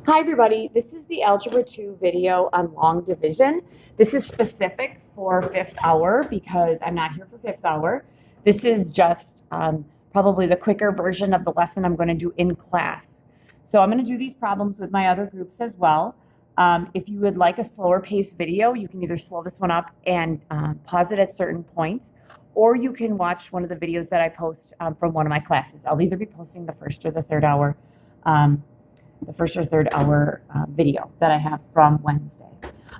Hi everybody, this is the Algebra 2 video on long division. This is specific for fifth hour because I'm not here for fifth hour. This is just probably the quicker version of the lesson I'm going to do in class. So I'm going to do these problems with my other groups as well. If you would like a slower paced video, you can either slow this one up and pause it at certain points, or you can watch one of the videos that I post from one of my classes. I'll either be posting the first or third hour video that I have from Wednesday.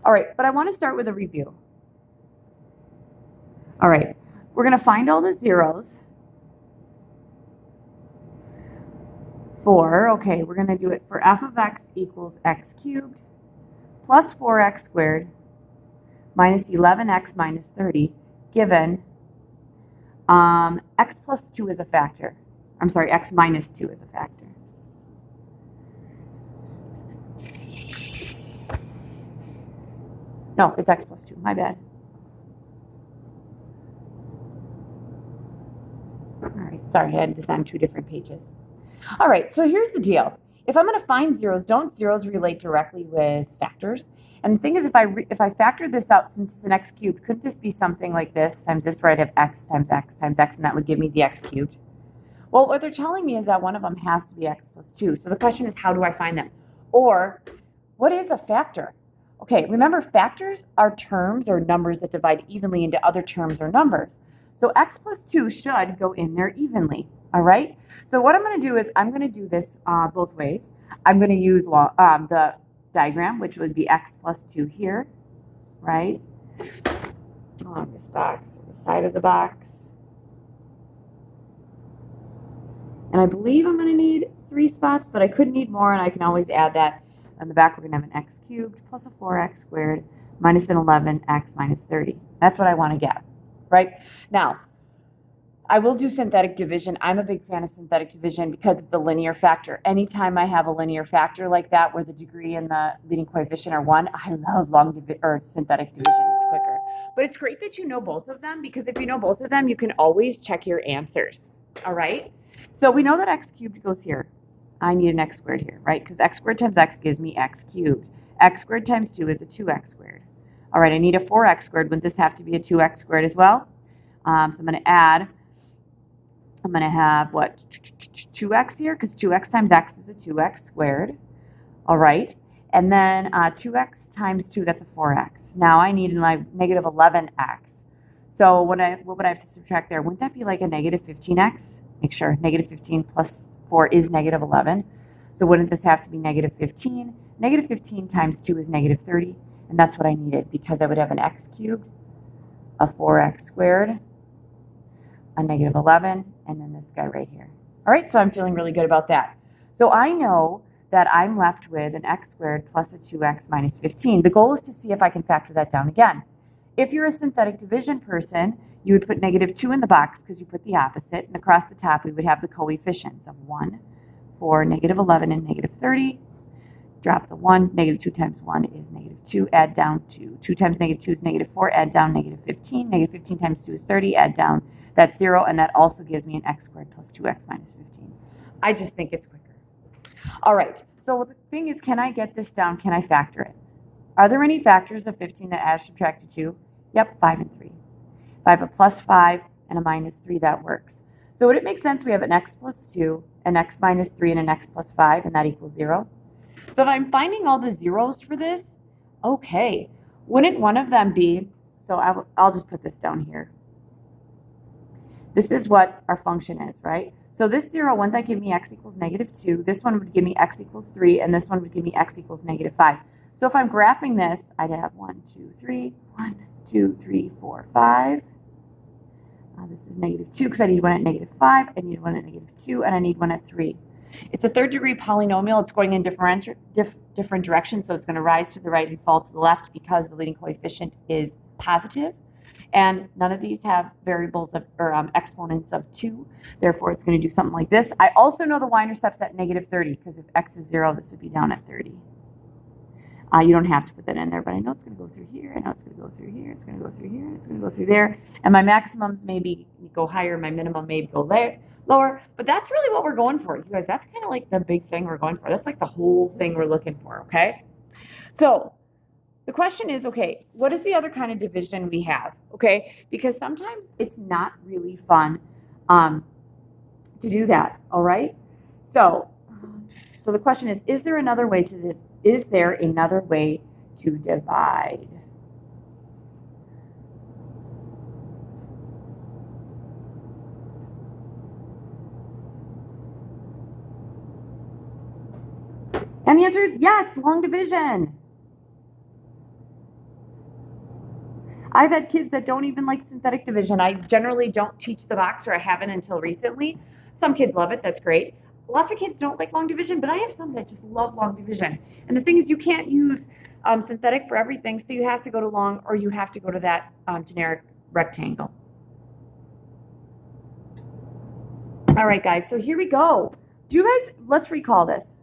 All right, but I want to start with a review. All right, we're going to find all the zeros we're going to do it for f of x equals x cubed plus 4x squared minus 11x minus 30 given x plus 2 is a factor. I'm sorry, x minus 2 is a factor. No, it's x plus 2. My bad. All right, sorry, I had this on two different pages. All right, so here's the deal. If I'm going to find zeros, don't zeros relate directly with factors? And the thing is, if I factor this out, since it's an x cubed, could this be something like this times this, where I'd have x times x times x, and that would give me the x cubed? Well, what they're telling me is that one of them has to be x plus 2. So the question is, how do I find them? Or, what is a factor? Okay, remember, factors are terms or numbers that divide evenly into other terms or numbers. So x plus 2 should go in there evenly, all right? So what I'm going to do is I'm going to do this both ways. I'm going to use the diagram, which would be x plus 2 here, right? On this box, on the side of the box. And I believe I'm going to need 3 spots, but I could need more, and I can always add that. On the back, we're going to have an x cubed plus a 4x squared minus an 11x minus 30. That's what I want to get, right? Now, I will do synthetic division. I'm a big fan of synthetic division because it's a linear factor. Anytime I have a linear factor like that where the degree and the leading coefficient are 1, I love synthetic division. It's quicker. But it's great that you know both of them, because if you know both of them, you can always check your answers, all right? So we know that x cubed goes here. I need an x squared here, right? Because x squared times x gives me x cubed. X squared times 2 is a 2x squared. All right, I need a 4x squared. Wouldn't this have to be a 2x squared as well? So I'm going to add, I'm going to have, what, 2x here? Because 2x times x is a 2x squared. All right, and then 2x times 2, that's a 4x. Now I need negative 11x. So what would I have to subtract there? Wouldn't that be like a negative 15x? Make sure, negative 15 plus 4 is negative 11. So wouldn't this have to be negative 15? Negative 15 times 2 is negative 30. And that's what I needed, because I would have an x cubed, a 4x squared, a negative 11, and then this guy right here. All right, so I'm feeling really good about that. So I know that I'm left with an x squared plus a 2x minus 15. The goal is to see if I can factor that down again. If you're a synthetic division person, you would put negative 2 in the box because you put the opposite, and across the top we would have the coefficients of 1 for negative 11 and negative 30. Drop the 1. Negative 2 times 1 is negative 2. Add down 2. 2 times negative 2 is negative 4. Add down negative 15. Negative 15 times 2 is 30. Add down, that's 0, and that also gives me an x squared plus 2x minus 15. I just think it's quicker. All right, so the thing is, can I get this down? Can I factor it? Are there any factors of 15 that add or subtract to 2? Yep, 5 and 3. If I have a plus 5 and a minus 3, that works. So would it make sense we have an x plus 2, an x minus 3, and an x plus 5, and that equals 0? So if I'm finding all the zeros for this, okay, wouldn't one of them be, so I'll just put this down here. This is what our function is, right? So this 0, wouldn't that give me x equals negative 2? This one would give me x equals 3, and this one would give me x equals negative 5. So if I'm graphing this, I'd have 1, 2, 3, 1, 2, 3, 4, 5. This is negative 2 because I need one at negative 5, I need one at negative 2, and I need one at 3. It's a third degree polynomial. It's going in different directions, so it's going to rise to the right and fall to the left because the leading coefficient is positive. And none of these have variables or exponents of 2. Therefore, it's going to do something like this. I also know the y-intercept's at negative 30 because if x is 0, this would be down at 30. You don't have to put that in there, but I know it's going to go through here. I know it's going to go through here. It's going to go through here. It's going to go through there. And my maximums maybe go higher. My minimum maybe go lower. But that's really what we're going for. You guys, that's kind of like the big thing we're going for. That's like the whole thing we're looking for, okay? So the question is, okay, what is the other kind of division we have, okay? Because sometimes it's not really fun to do that, all right? So the question is there another way to divide? And the answer is yes, long division. I've had kids that don't even like synthetic division. I generally don't teach the box, or I haven't until recently. Some kids love it. That's great. Lots of kids don't like long division, but I have some that just love long division. And the thing is, you can't use synthetic for everything, so you have to go to long, or you have to go to that generic rectangle. All right, guys, so here we go. Let's recall this.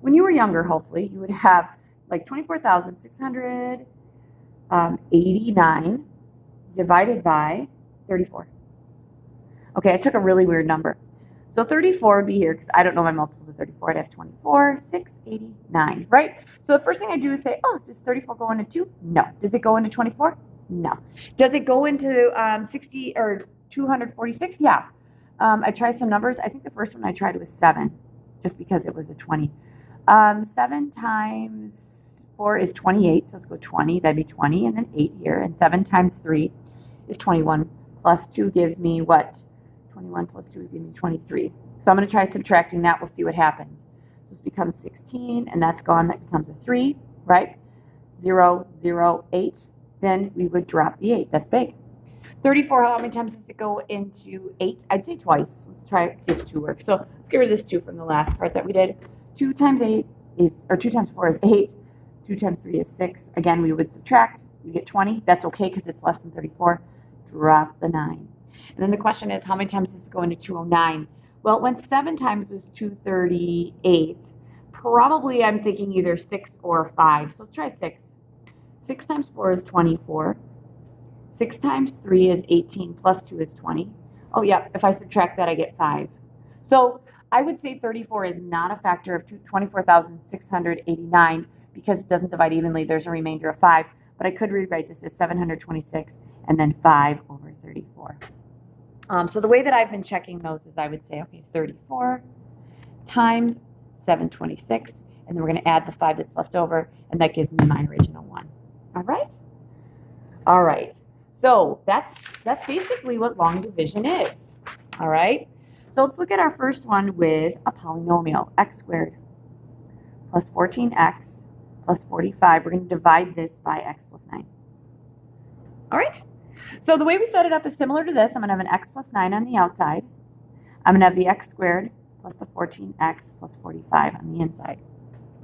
When you were younger, hopefully, you would have like 24,689 divided by 34. Okay, I took a really weird number. So 34 would be here, because I don't know my multiples of 34. I'd have 24, 689, right? So the first thing I do is say, oh, does 34 go into 2? No. Does it go into 24? No. Does it go into 60 or 246? Yeah. I tried some numbers. I think the first one I tried was 7, just because it was a 20. 7 times 4 is 28, so let's go 20. That'd be 20, and then 8 here. And 7 times 3 is 21, plus 2 gives me what? 21 plus 2 gives me 23. So I'm going to try subtracting that. We'll see what happens. So this becomes 16, and that's gone. That becomes a 3, right? 0, 0, 8. Then we would drop the 8. That's big. 34, how many times does it go into 8? I'd say twice. Let's try see if 2 works. So let's get rid of this 2 from the last part that we did. 2 times 8 is, or 2 times 4 is 8. 2 times 3 is 6. Again, we would subtract. We get 20. That's okay because it's less than 34. Drop the 9. And then the question is, how many times does it go into 209? Well, when 7 times was 238, probably I'm thinking either 6 or 5. So let's try 6. 6 times 4 is 24. 6 times 3 is 18, plus 2 is 20. Oh, yeah, if I subtract that, I get 5. So I would say 34 is not a factor of 24,689 because it doesn't divide evenly. There's a remainder of 5. But I could rewrite this as 726 and then 5 over 34. So the way that I've been checking those is I would say, okay, 34 times 726, and then we're going to add the 5 that's left over, and that gives me my original 1. All right? All right. So that's basically what long division is. All right? So let's look at our first one with a polynomial, x squared plus 14x plus 45. We're going to divide this by x plus 9. All right? So the way we set it up is similar to this. I'm going to have an x plus 9 on the outside. I'm going to have the x squared plus the 14x plus 45 on the inside.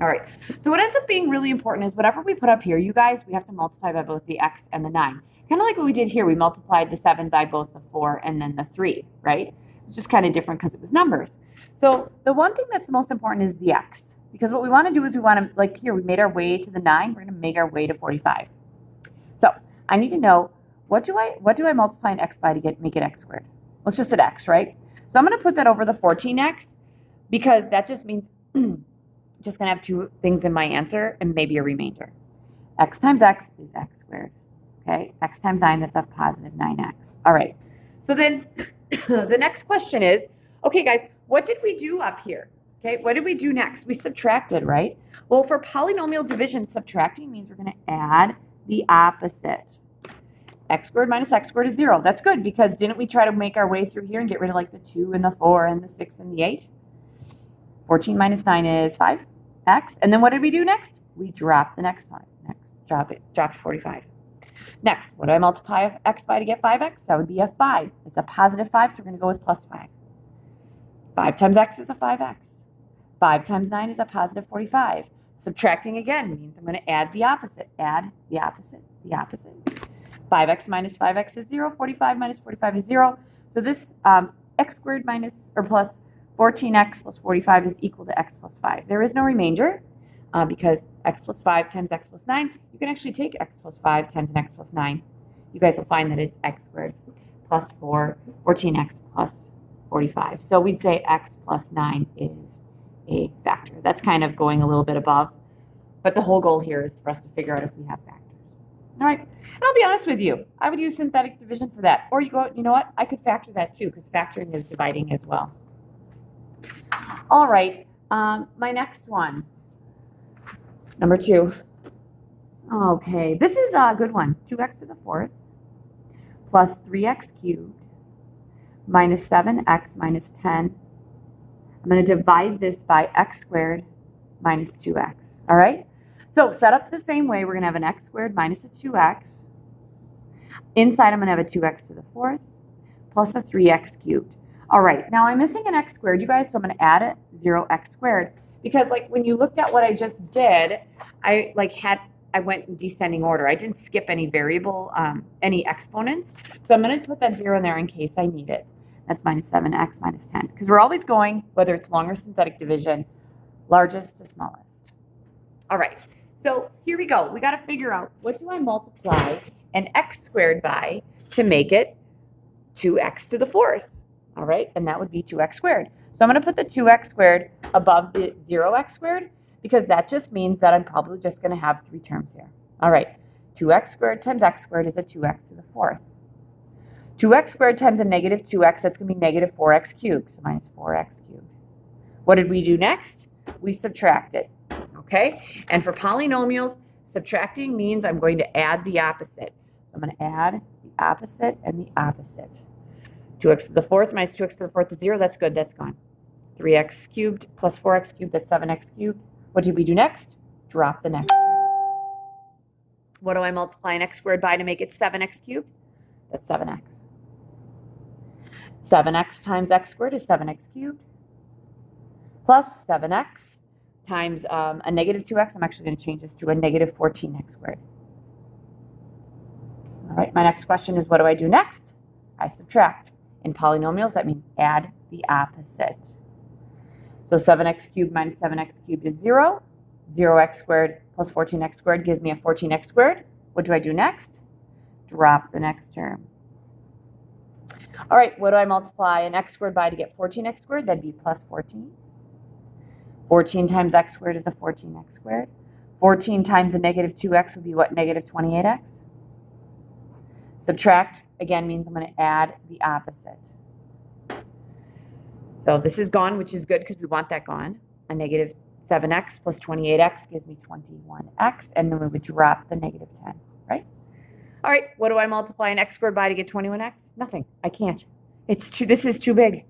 All right. So what ends up being really important is whatever we put up here, you guys, we have to multiply by both the x and the 9. Kind of like what we did here. We multiplied the 7 by both the 4 and then the 3, right? It's just kind of different because it was numbers. So the one thing that's most important is the x. Because what we want to do is we want to, like here, we made our way to the 9. We're going to make our way to 45. So I need to know, what do I multiply an x by to make it x squared? Well, it's just an x, right? So I'm going to put that over the 14x because that just means just going to have 2 things in my answer and maybe a remainder. X times x is x squared. Okay, x times 9, that's a positive 9x. All right, so then the next question is, okay, guys, what did we do up here? Okay, what did we do next? We subtracted, right? Well, for polynomial division, subtracting means we're going to add the opposite. X squared minus x squared is 0. That's good because didn't we try to make our way through here and get rid of like the 2 and the 4 and the 6 and the 8? 14 minus 9 is 5x. And then what did we do next? We dropped the next one. Next, dropped 45. Next, what do I multiply x by to get 5x? That would be a 5. It's a positive 5, so we're going to go with plus 5. 5 times x is a 5x. 5 times 9 is a positive 45. Subtracting again means I'm going to add the opposite. Add the opposite, the opposite. 5x minus 5x is 0. 45 minus 45 is 0. So this x squared minus or plus 14x plus 45 is equal to x plus 5. There is no remainder. because x plus 5 times x plus 9, you can actually take x plus 5 times an x plus 9. You guys will find that it's x squared plus 4, 14x plus 45. So we'd say x plus 9 is a factor. That's kind of going a little bit above, but the whole goal here is for us to figure out if we have factors. All right, and I'll be honest with you, I would use synthetic division for that. Or you know what, I could factor that too, because factoring is dividing as well. All right, my next one, number 2. Okay, this is a good one. 2x to the 4th plus 3x cubed minus 7x minus 10. I'm going to divide this by x squared minus 2x. All right? So set up the same way. We're going to have an x squared minus a 2x. Inside, I'm going to have a 2x to the 4th plus a 3x cubed. All right. Now, I'm missing an x squared, you guys, so I'm going to add a 0x squared. Because, like, when you looked at what I just did, I went in descending order. I didn't skip any variable, any exponents. So I'm going to put that 0 in there in case I need it. That's minus 7x minus 10. Because we're always going, whether it's long or synthetic division, largest to smallest. All right. So here we go. We got to figure out, what do I multiply an x squared by to make it 2x to the 4th? All right. And that would be 2x squared. So I'm going to put the 2x squared above the 0x squared, because that just means that I'm probably just going to have 3 terms here. All right. 2x squared times x squared is a 2x to the 4th. 2x squared times a negative 2x, that's going to be negative 4x cubed, so minus 4x cubed. What did we do next? We subtracted, okay? And for polynomials, subtracting means I'm going to add the opposite. So I'm going to add the opposite and the opposite. 2x to the 4th minus 2x to the 4th is 0. That's good. That's gone. 3x cubed plus 4x cubed, that's 7x cubed. What did we do next? Drop the next term. What do I multiply an x squared by to make it 7x cubed? That's 7x. 7x times x squared is 7x cubed. Plus 7x times a negative 2x. I'm actually going to change this to a negative 14x squared. All right, my next question is, what do I do next? I subtract. In polynomials, that means add the opposite. So 7x cubed minus 7x cubed is 0. 0x squared plus 14x squared gives me a 14x squared. What do I do next? Drop the next term. All right, what do I multiply an x squared by to get 14x squared? That'd be plus 14. 14 times x squared is a 14x squared. 14 times a negative 2x would be what? Negative 28x. Subtract, again, means I'm going to add the opposite. So this is gone, which is good because we want that gone. A negative 7x plus 28x gives me 21x, and then we would drop the negative 10, right? All right, what do I multiply an x squared by to get 21x? Nothing. I can't. This is too big.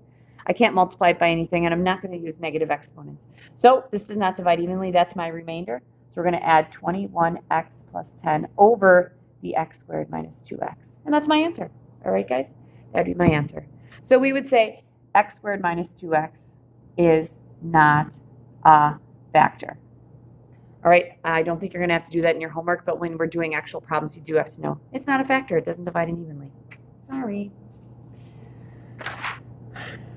I can't multiply it by anything, and I'm not going to use negative exponents. So this does not divide evenly. That's my remainder. So we're going to add 21x plus 10 over the x squared minus 2x. And that's my answer. All right, guys? That would be my answer. So we would say x squared minus 2x is not a factor. All right, I don't think you're going to have to do that in your homework, but when we're doing actual problems, you do have to know it's not a factor. It doesn't divide unevenly. Sorry.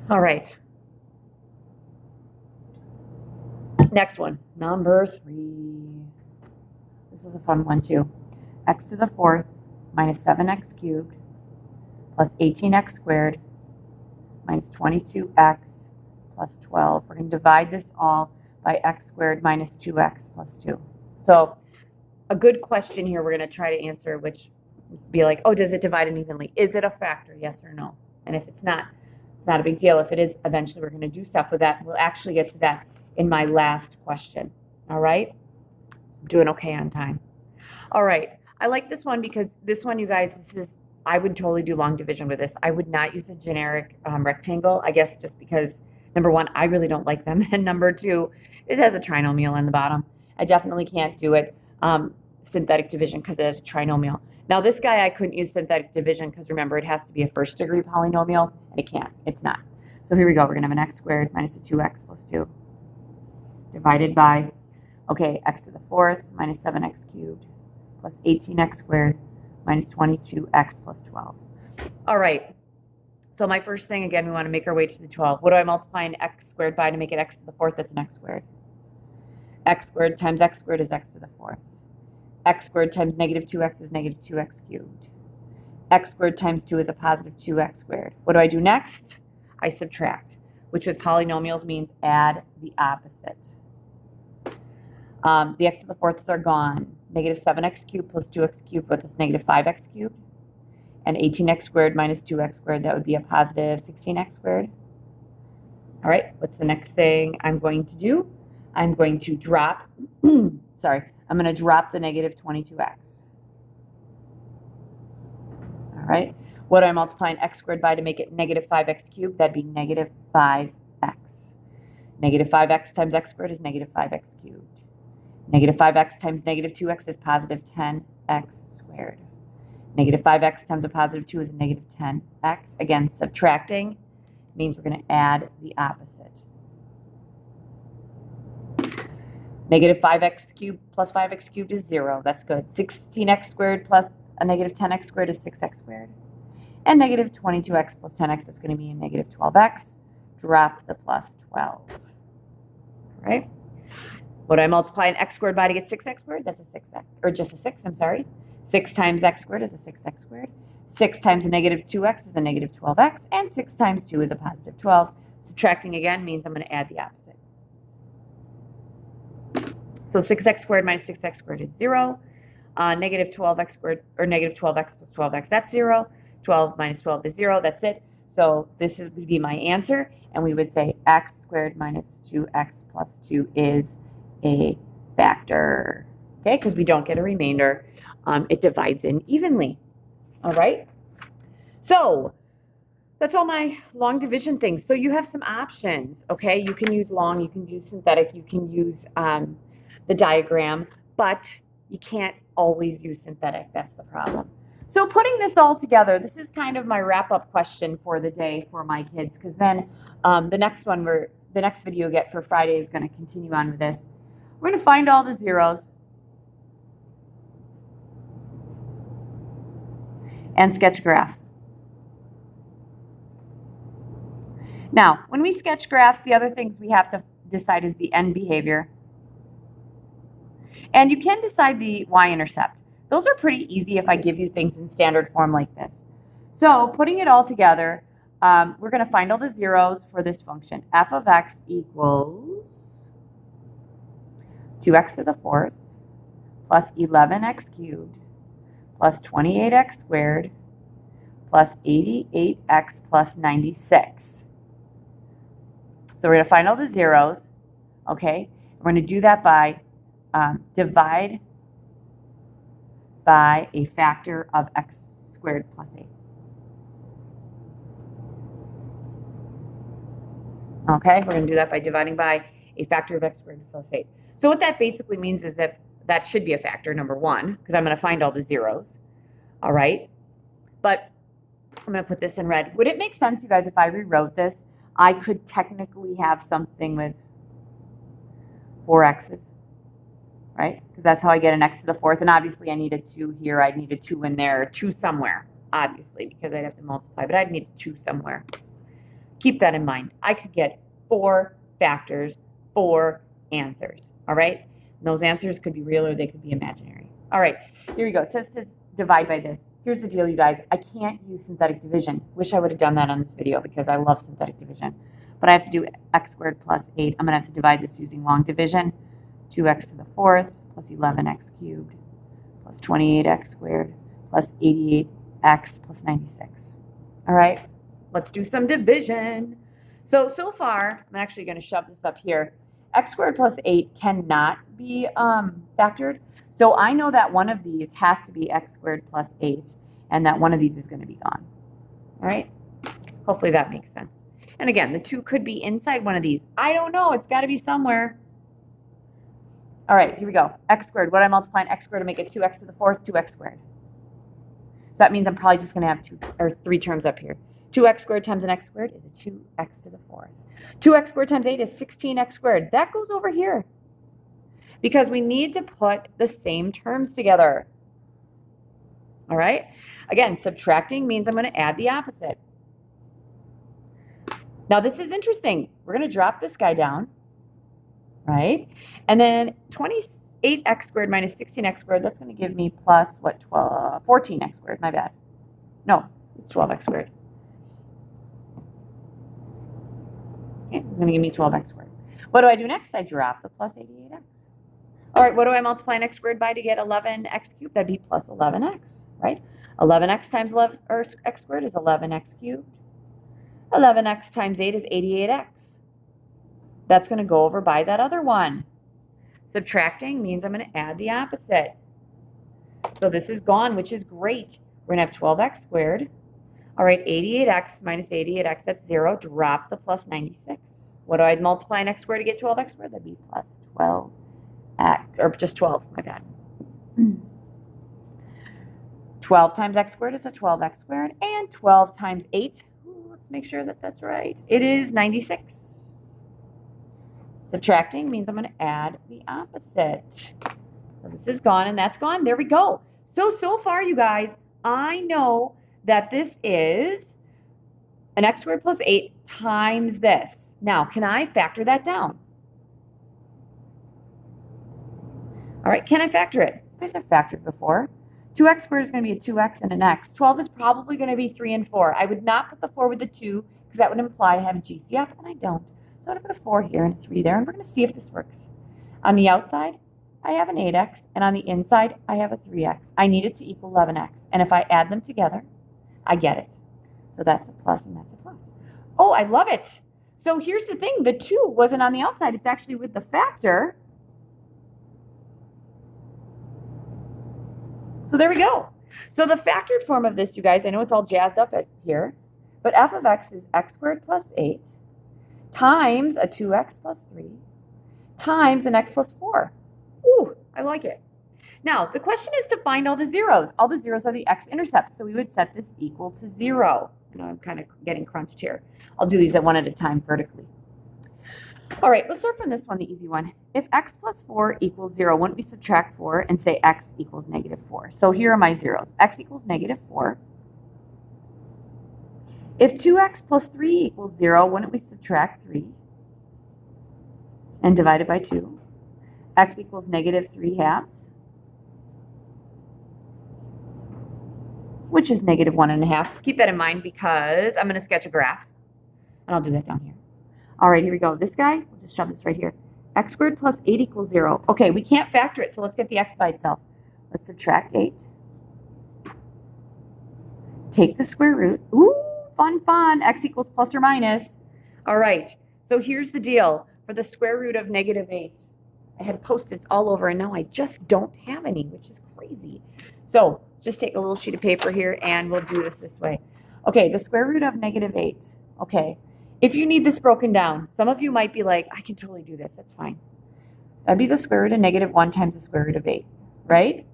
All right. Next one, number 3. This is a fun one too. X to the 4th minus 7x cubed plus 18x squared minus 22x plus 12. We're going to divide this all by x squared minus 2x plus 2. So a good question here we're going to try to answer, which would be like, oh, does it divide unevenly? Is it a factor, yes or no? And if it's not a big deal. If it is, eventually we're going to do stuff with that. We'll actually get to that in my last question. All right? I'm doing okay on time. All right. I like this one because this one, you guys, I would totally do long division with this. I would not use a generic rectangle, I guess, just because, number one, I really don't like them. And number two, it has a trinomial on the bottom. I definitely can't do it synthetic division because it has a trinomial. Now, this guy, I couldn't use synthetic division because, remember, it has to be a first-degree polynomial, and it can't. It's not. So here we go. We're going to have an x squared minus a 2x plus 2 divided by, okay, x to the 4th minus 7x cubed plus 18x squared minus 22x plus 12. All right. So my first thing, again, we want to make our way to the 12. What do I multiply an x squared by to make it x to the 4th? That's an x squared. X squared times x squared is x to the fourth. X squared times negative 2x is negative 2x cubed. X squared times 2 is a positive 2x squared. What do I do next? I subtract, which with polynomials means add the opposite. The x to the fourths are gone. Negative 7x cubed plus 2x cubed with this negative 5x cubed. And 18x squared minus 2x squared, that would be a positive 16x squared. All right, what's the next thing I'm going to do? I'm going to drop, sorry, I'm going to drop the negative 22x. All right, what am I multiplying x squared by to make it negative 5x cubed? That'd be negative 5x. Negative 5x times x squared is negative 5x cubed. Negative 5x times negative 2x is positive 10x squared. Negative 5x times a positive 2 is a negative 10x. Again, subtracting means we're going to add the opposite. Negative 5x cubed plus 5x cubed is 0. That's good. 16x squared plus a negative 10x squared is 6x squared. And negative 22x plus 10x is going to be a negative 12x. Drop the plus 12. All right? What do I multiply an x squared by to get 6x squared? That's a 6x, or just a 6, I'm sorry. 6 times x squared is a 6x squared. 6 times a negative 2x is a negative 12x. And 6 times 2 is a positive 12. Subtracting again means I'm going to add the opposite. So 6x squared minus 6x squared is 0. Negative 12x squared, or negative 12x plus 12x, that's 0. 12 minus 12 is 0. That's it. So this would be my answer. And we would say x squared minus 2x plus 2 is a factor. Okay, because we don't get a remainder. It divides in evenly. All right. So that's all my long division things. So you have some options. Okay, you can use long, you can use synthetic, you can use the diagram, but you can't always use synthetic. That's the problem. So putting this all together, this is kind of my wrap-up question for the day for my kids, because then the next video you get for Friday is going to continue on with this. We're going to find all the zeros and sketch a graph. Now, when we sketch graphs, the other things we have to decide is the end behavior. And you can decide the y-intercept. Those are pretty easy if I give you things in standard form like this. So putting it all together, we're going to find all the zeros for this function. F of x equals 2x to the fourth plus 11x cubed plus 28x squared plus 88x plus 96. So we're going to find all the zeros, okay? We're going to do that by divide by a factor of x squared plus 8. Okay, we're going to do that by dividing by a factor of x squared plus 8. So what that basically means is that that should be a factor, number one, because I'm going to find all the zeros. All right, but I'm going to put this in red. Would it make sense, you guys, if I rewrote this? I could technically have something with 4 x's, right? Because that's how I get an x to the fourth. And obviously I need a 2 here. I'd need a 2 in there, 2 somewhere, obviously, because I'd have to multiply. But I'd need a 2 somewhere. Keep that in mind. I could get 4 factors, 4 answers, all right? And those answers could be real or they could be imaginary. All right, here we go. It says divide by this. Here's the deal, you guys. I can't use synthetic division. Wish I would have done that on this video because I love synthetic division. But I have to do x squared plus 8. I'm going to have to divide this using long division. 2x to the fourth plus 11x cubed plus 28x squared plus 88x plus 96. All right, let's do some division. So far, I'm actually going to shove this up here. X squared plus 8 cannot be factored. So I know that one of these has to be x squared plus 8, and that one of these is going to be gone. All right? Hopefully that makes sense. And again, the 2 could be inside one of these. I don't know. It's got to be somewhere. All right, here we go. X squared. What am I multiplying x squared to make it 2x to the fourth? 2x squared. So that means I'm probably just going to have 3 terms up here. 2x squared times an x squared is a 2x to the fourth. 2x squared times 8 is 16x squared. That goes over here because we need to put the same terms together. All right? Again, subtracting means I'm going to add the opposite. Now, this is interesting. We're going to drop this guy down, right? And then 28x squared minus 16x squared, that's going to give me plus, what, 14x squared, my bad. No, it's 12x squared. Okay, it's going to give me 12x squared. What do I do next? I drop the plus 88x. All right, what do I multiply an x squared by to get 11x cubed? That'd be plus 11x, right? 11x times 11, or x squared is 11x cubed. 11x times 8 is 88x. That's going to go over by that other one. Subtracting means I'm going to add the opposite. So this is gone, which is great. We're going to have 12x squared. All right, 88x minus 88x, that's 0. Drop the plus 96. What do I multiply an x squared to get 12x squared? That'd be plus 12x, or just 12, my bad. 12 times x squared is a 12x squared, and 12 times 8, let's make sure that that's right. It is 96. Subtracting means I'm going to add the opposite. So this is gone and that's gone. There we go. So far, you guys, I know that this is an x squared plus 8 times this. Now, can I factor that down? All right, can I factor it? You guys have factored before. 2x squared is going to be a 2x and an x. 12 is probably going to be 3 and 4. I would not put the 4 with the 2 because that would imply I have a GCF, and I don't. So I'm going to put a 4 here and a 3 there, and we're going to see if this works. On the outside, I have an 8x, and on the inside, I have a 3x. I need it to equal 11x, and if I add them together, I get it. So that's a plus and that's a plus. Oh, I love it. So here's the thing. The 2 wasn't on the outside. It's actually with the factor. So there we go. So the factored form of this, you guys, I know it's all jazzed up here, but f of x is x squared plus 8 times a 2x plus 3 times an x plus 4. Ooh, I like it. Now, the question is to find all the zeros. All the zeros are the x-intercepts, so we would set this equal to 0. I know I'm kind of getting crunched here. I'll do these at one at a time vertically. All right, let's start from this one, the easy one. If x plus 4 equals 0, wouldn't we subtract 4 and say x equals negative 4? So here are my zeros. X equals negative 4. If 2x plus 3 equals 0, wouldn't we subtract 3 and divide it by 2? X equals negative 3 halves, which is negative 1.5. Keep that in mind because I'm going to sketch a graph, and I'll do that down here. All right, here we go. This guy, we'll just shove this right here. X squared plus 8 equals 0. Okay, we can't factor it, so let's get the x by itself. Let's subtract 8. Take the square root. Ooh, fun. X equals plus or minus. All right, so here's the deal. For the square root of negative 8, I had Post-its all over, and now I just don't have any, which is crazy. So just take a little sheet of paper here, and we'll do this way. Okay, the square root of negative 8. Okay. If you need this broken down, some of you might be like, I can totally do this. That's fine. That'd be the square root of negative 1 times the square root of 8, right?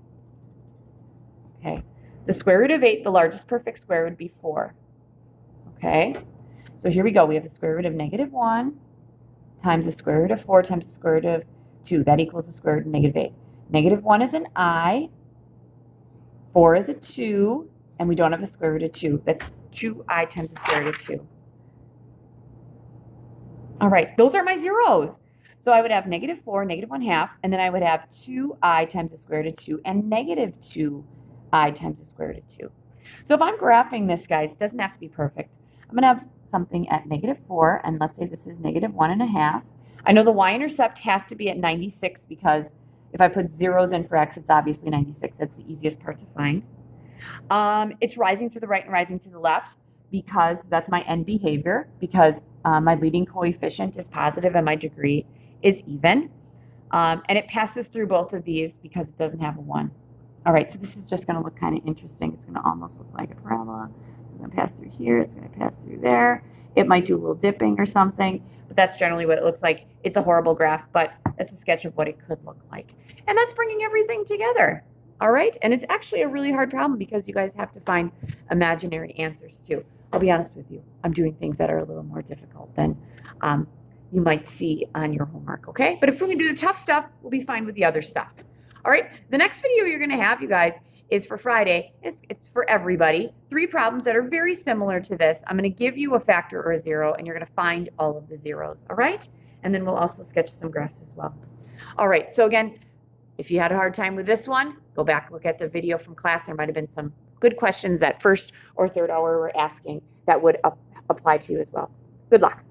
Okay. The square root of 8, the largest perfect square, would be 4. Okay. So here we go. We have the square root of negative 1 times the square root of 4 times the square root of 2. That equals the square root of negative 8. Negative 1 is an I. 4 is a 2. And we don't have a square root of 2. That's 2i times the square root of 2. All right, those are my zeros. So I would have negative 4, negative 1/2, and then I would have 2i times the square root of 2 and negative 2i times the square root of 2. So if I'm graphing this, guys, it doesn't have to be perfect. I'm going to have something at negative 4, and let's say this is negative 1.5. I know the y-intercept has to be at 96 because if I put zeros in for x, it's obviously 96. That's the easiest part to find. It's rising to the right and rising to the left because that's my end behavior, because my leading coefficient is positive and my degree is even. And it passes through both of these because it doesn't have a 1. All right, so this is just going to look kind of interesting. It's going to almost look like a parabola. It's going to pass through here. It's going to pass through there. It might do a little dipping or something, but that's generally what it looks like. It's a horrible graph, but it's a sketch of what it could look like. And that's bringing everything together. All right, and it's actually a really hard problem because you guys have to find imaginary answers too. I'll be honest with you. I'm doing things that are a little more difficult than you might see on your homework, okay? But if we can do the tough stuff, we'll be fine with the other stuff. All right, the next video you're going to have, you guys, is for Friday. It's for everybody. 3 problems that are very similar to this. I'm going to give you a factor or a zero, and you're going to find all of the zeros, all right? And then we'll also sketch some graphs as well. All right, so again, if you had a hard time with this one, go back, look at the video from class. There might have been some good questions that first or third hour were asking that would apply to you as well. Good luck.